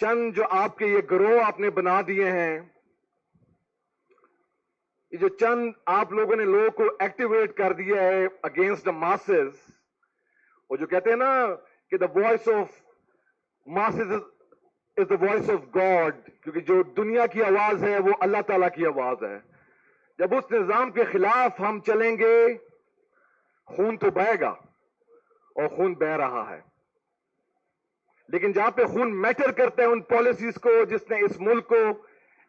چند جو آپ کے یہ گروہ آپ نے بنا دیے ہیں، یہ جو چند آپ لوگوں نے لوگوں کو ایکٹیویٹ کر دیا ہے اگینسٹ دا ماسز، وہ جو کہتے ہیں نا کہ the voice of masses is the voice of God, کیونکہ جو دنیا کی آواز ہے وہ اللہ تعالیٰ کی آواز ہے. جب اس نظام کے خلاف ہم چلیں گے، خون تو بہے گا، اور خون بہہ رہا ہے. لیکن جہاں پہ خون میٹر کرتا ہے ان پالیسیز کو جس نے اس ملک کو،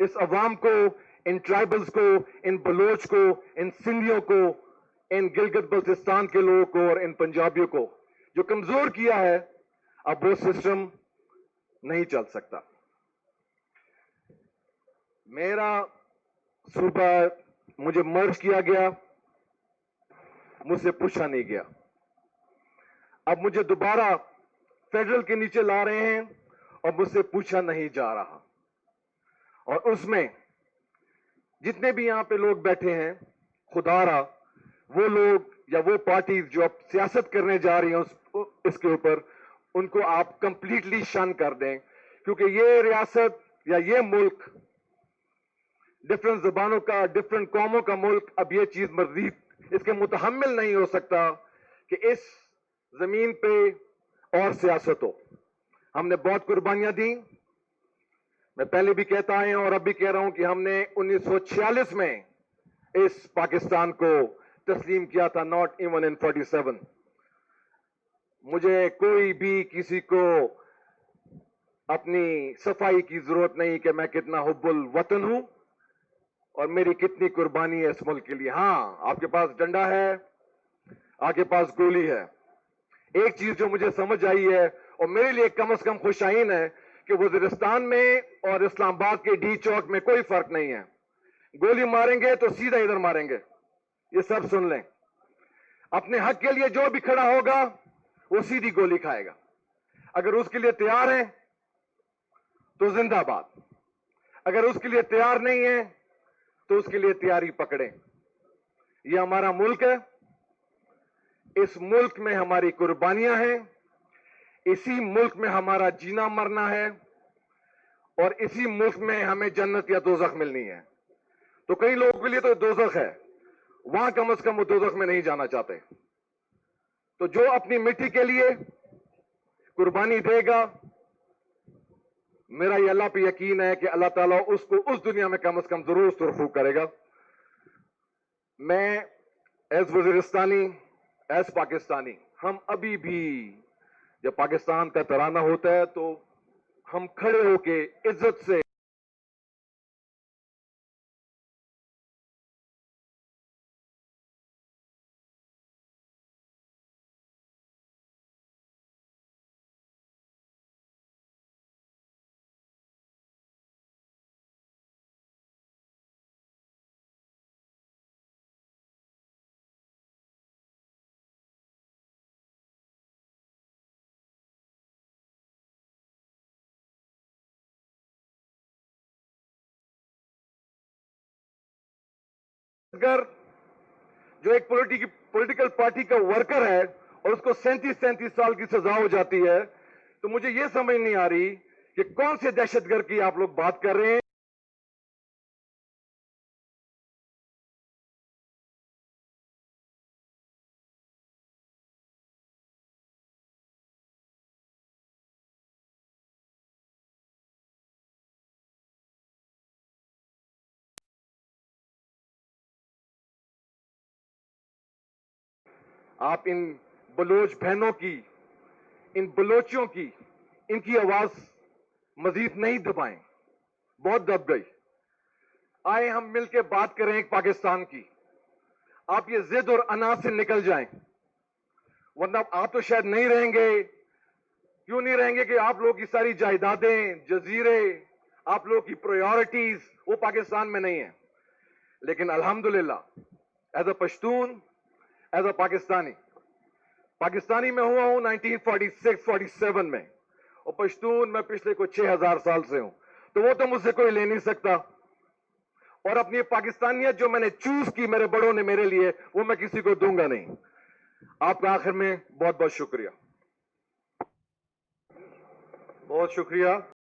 اس عوام کو، ان ٹرائبلز کو، ان بلوچ کو، ان سندھیوں کو، ان گلگت بلتستان کے لوگوں کو اور ان پنجابیوں کو جو کمزور کیا ہے، اب وہ سسٹم نہیں چل سکتا. میرا صوبہ مجھے مرج کیا گیا، مجھ سے پوچھا نہیں گیا. اب مجھے دوبارہ فیڈرل کے نیچے لا رہے ہیں اور مجھ سے پوچھا نہیں جا رہا. اور اس میں جتنے بھی یہاں پہ لوگ بیٹھے ہیں، خدا را وہ لوگ یا وہ پارٹیز جو اب سیاست کرنے جا رہی ہیں اس کے اوپر، ان کو آپ کمپلیٹلی شن کر دیں، کیونکہ یہ ریاست یا یہ ملک ڈفرنٹ زبانوں کا، ڈفرنٹ قوموں کا ملک اب یہ چیز مزید اس کے متحمل نہیں ہو سکتا کہ اس زمین پہ اور سیاست ہو. ہم نے بہت قربانیاں دیں. میں پہلے بھی کہتا آیا ہوں اور اب بھی کہہ رہا ہوں کہ ہم نے 1946 میں اس پاکستان کو تسلیم کیا تھا، ناٹ ایون ان 47. مجھے کوئی بھی کسی کو اپنی صفائی کی ضرورت نہیں کہ میں کتنا حب الوطن ہوں اور میری کتنی قربانی ہے اس ملک کے لیے. ہاں، آپ کے پاس ڈنڈا ہے، آپ کے پاس گولی ہے. ایک چیز جو مجھے سمجھ آئی ہے اور میرے لیے کم از کم خوشائن ہے کہ وزیرستان میں اور اسلام آباد کے ڈی چوک میں کوئی فرق نہیں ہے. گولی ماریں گے تو سیدھا ادھر ماریں گے. یہ سب سن لیں. اپنے حق کے لیے جو بھی کھڑا ہوگا وہ سیدھی گولی کھائے گا. اگر اس کے لیے تیار ہے تو زندہ باد، اگر اس کے لیے تیار نہیں ہے تو اس کے لیے تیاری پکڑیں. یہ ہمارا ملک ہے، اس ملک میں ہماری قربانیاں ہیں، اسی ملک میں ہمارا جینا مرنا ہے، اور اسی ملک میں ہمیں جنت یا دوزخ ملنی ہے. تو کئی لوگوں کے لیے تو دوزخ ہے، وہاں کم از کم وہ دوزخ میں نہیں جانا چاہتے. تو جو اپنی مٹی کے لیے قربانی دے گا، میرا یہ اللہ پہ یقین ہے کہ اللہ تعالیٰ اس کو اس دنیا میں کم از کم ضرور سرخرو کرے گا. میں ایز وزیرستانی، ایز پاکستانی، ہم ابھی بھی جب پاکستان کا ترانہ ہوتا ہے تو ہم کھڑے ہو کے عزت سے اگر جو ایک پولیٹیکل پارٹی کا ورکر ہے اور اس کو 37 سال کی سزا ہو جاتی ہے، تو مجھے یہ سمجھ نہیں آ رہی کہ کون سے دہشت گرد کی آپ لوگ بات کر رہے ہیں. آپ ان بلوچ بہنوں کی، ان بلوچوں کی، ان کی آواز مزید نہیں دبائیں. بہت دب گئی. آئے ہم مل کے بات کریں ایک پاکستان کی. آپ یہ ضد اور انا سے نکل جائیں، ورنہ آپ تو شاید نہیں رہیں گے. کیوں نہیں رہیں گے کہ آپ لوگ کی ساری جائیدادیں، جزیرے، آپ لوگ کی پرائیورٹیز وہ پاکستان میں نہیں ہیں. لیکن الحمدللہ as a Pashtun, as a Pakistani میں ہوا ہوں 1946-47 میں، اور پشتون میں پچھلے کوئی 6000 سال سے ہوں. تو وہ تو مجھ سے کوئی لے نہیں سکتا. اور اپنی پاکستانیت جو میں نے چوز کی میرے بڑوں نے میرے لیے، وہ میں کسی کو دوں گا نہیں. آپ کا آخر میں بہت بہت شکریہ. بہت شکریہ.